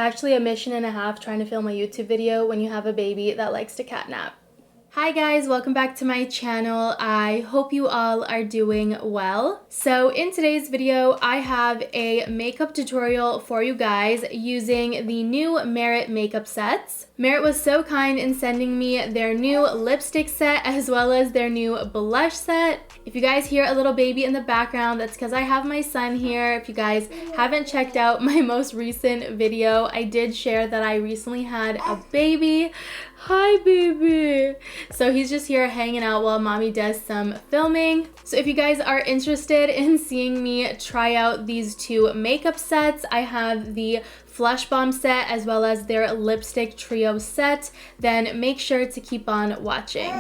Actually a mission and a half trying to film a YouTube video when you have a baby that likes to catnap. Hi guys, welcome back to my channel. I hope you all are doing well. So in today's video, I have a makeup tutorial for you guys using the new Merit makeup sets. Merit was so kind in sending me their new lipstick set as well as their new blush set. If you guys hear a little baby in the background, that's because I have my son here. If you guys haven't checked out my most recent video, I did share that I recently had a baby. Hi baby! So he's just here hanging out while mommy does some filming. So if you guys are interested in seeing me try out these two makeup sets, I have the Flush Balm set as well as their lipstick trio set, then make sure to keep on watching.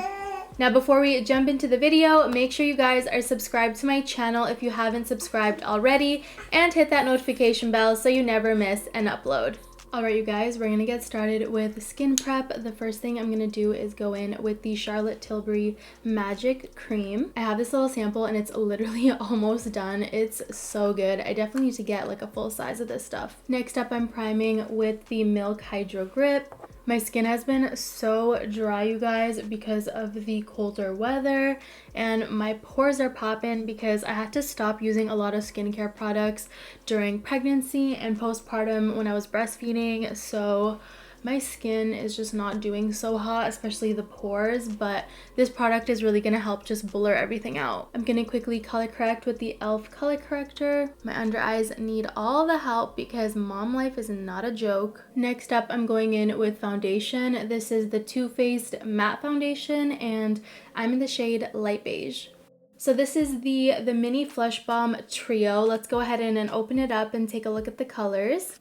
Now before we jump into the video, make sure you guys are subscribed to my channel if you haven't subscribed already, and hit that notification bell so you never miss an upload. Alright you guys, we're gonna get started with skin prep. The first thing I'm gonna do is go in with the Charlotte Tilbury Magic Cream. I have this little sample and it's literally almost done. It's so good. I definitely need to get like a full size of this stuff. Next up, I'm priming with the Milk Hydro Grip. My skin has been so dry, you guys, because of the colder weather, and my pores are popping because I had to stop using a lot of skincare products during pregnancy and postpartum when I was breastfeeding, so my skin is just not doing so hot, especially the pores, but this product is really going to help just blur everything out. I'm going to quickly color correct with the e.l.f. color corrector. My under eyes need all the help because mom life is not a joke. Next up, I'm going in with foundation. This is the Too Faced matte foundation and I'm in the shade Light Beige. So this is the mini Flush Balm trio. Let's go ahead and open it up and take a look at the colors.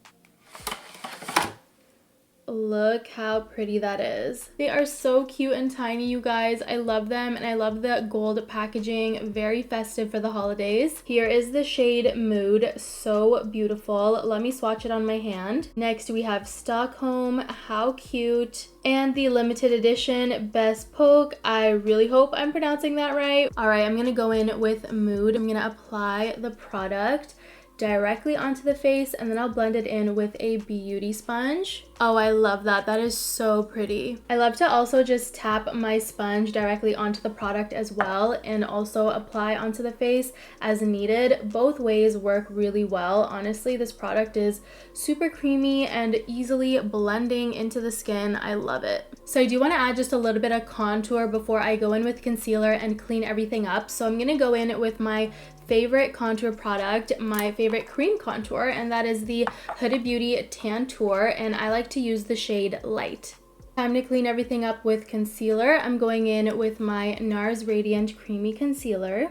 Look how pretty that is. They are so cute and tiny, you guys. I love them, and I love the gold packaging. Very festive for the holidays. Here is the shade Mood. So beautiful. Let me swatch it on my hand. Next, we have Stockholm. How cute. And the limited edition Best Poke. I really hope I'm pronouncing that right. Alright, I'm gonna go in with Mood. I'm gonna apply the product directly onto the face, and then I'll blend it in with a beauty sponge. Oh, I love that. That is so pretty. I love to also just tap my sponge directly onto the product as well, and also apply onto the face as needed. Both ways work really well. Honestly, this product is super creamy and easily blending into the skin. I love it. So I do want to add just a little bit of contour before I go in with concealer and clean everything up. So I'm going to go in with my favorite contour product, my favorite cream contour, and that is the Huda Beauty Tantour, and I like to use the shade Light. Time to clean everything up with concealer. I'm going in with my Nars Radiant Creamy Concealer.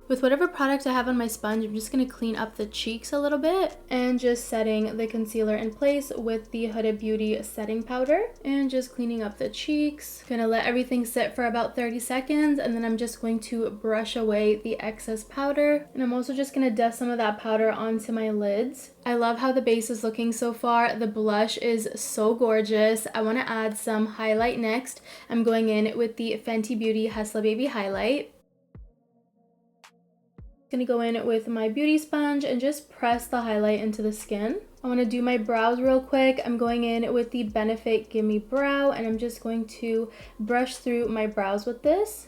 With whatever product I have on my sponge, I'm just going to clean up the cheeks a little bit and just setting the concealer in place with the Huda Beauty setting powder and just cleaning up the cheeks. Gonna let everything sit for about 30 seconds and then I'm just going to brush away the excess powder, and I'm also just going to dust some of that powder onto my lids. I love how the base is looking so far. The blush is so gorgeous. I want to add some highlight next. I'm going in with the Fenty Beauty Hustla Baby Highlight. Gonna go in with my beauty sponge and just press the highlight into the skin. I want to do my brows real quick. I'm going in with the Benefit Gimme Brow, and I'm just going to brush through my brows with this.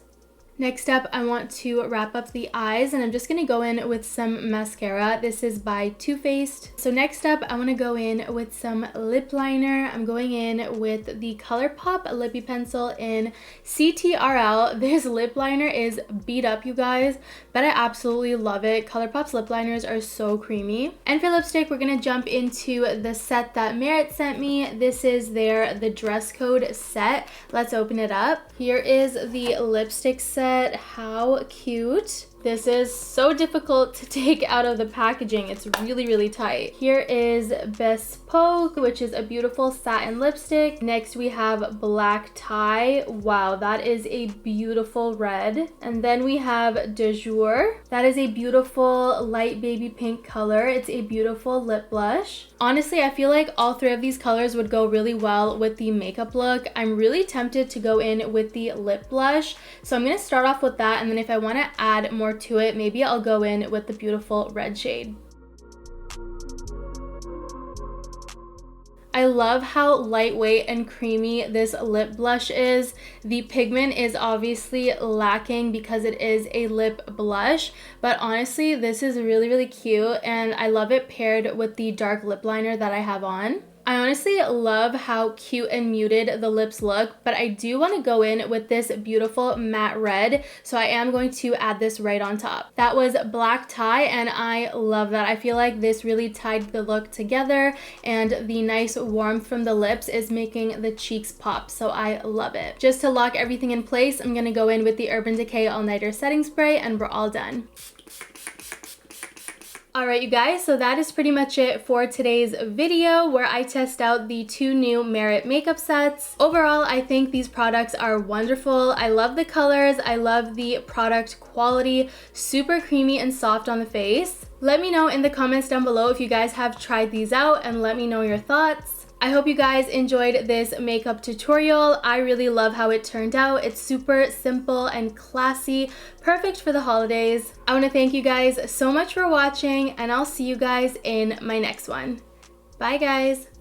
Next up, I want to wrap up the eyes, and I'm just going to go in with some mascara. This is by Too Faced. So next up, I want to go in with some lip liner. I'm going in with the ColourPop Lippie Pencil in CTRL. This lip liner is beat up, you guys, but I absolutely love it. ColourPop's lip liners are so creamy. And for lipstick, we're going to jump into the set that Merit sent me. This is the dress code set. Let's open it up. Here is the lipstick set. How cute. This is so difficult to take out of the packaging. It's really, really tight. Here is Bespoke, which is a beautiful satin lipstick. Next, we have Black Tie. Wow, that is a beautiful red. And then we have Jour. That is a beautiful light baby pink color. It's a beautiful lip blush. Honestly, I feel like all three of these colors would go really well with the makeup look. I'm really tempted to go in with the lip blush. So I'm going to start off with that. And then if I want to add more more to it, maybe I'll go in with the beautiful red shade. I love how lightweight and creamy this lip blush is. The pigment is obviously lacking because it is a lip blush, but honestly, this is really, really cute and I love it paired with the dark lip liner that I have on. I honestly love how cute and muted the lips look, but I do want to go in with this beautiful matte red, so I am going to add this right on top. That was black tie and I love that. I feel like this really tied the look together and the nice warmth from the lips is making the cheeks pop, so I love it. Just to lock everything in place, I'm going to go in with the Urban Decay All Nighter Setting Spray and we're all done. Alright you guys, so that is pretty much it for today's video where I test out the 2 new Merit makeup sets. Overall, I think these products are wonderful. I love the colors, I love the product quality, super creamy and soft on the face. Let me know in the comments down below if you guys have tried these out and let me know your thoughts. I hope you guys enjoyed this makeup tutorial. I really love how it turned out. It's super simple and classy, perfect for the holidays. I want to thank you guys so much for watching and I'll see you guys in my next one. Bye guys!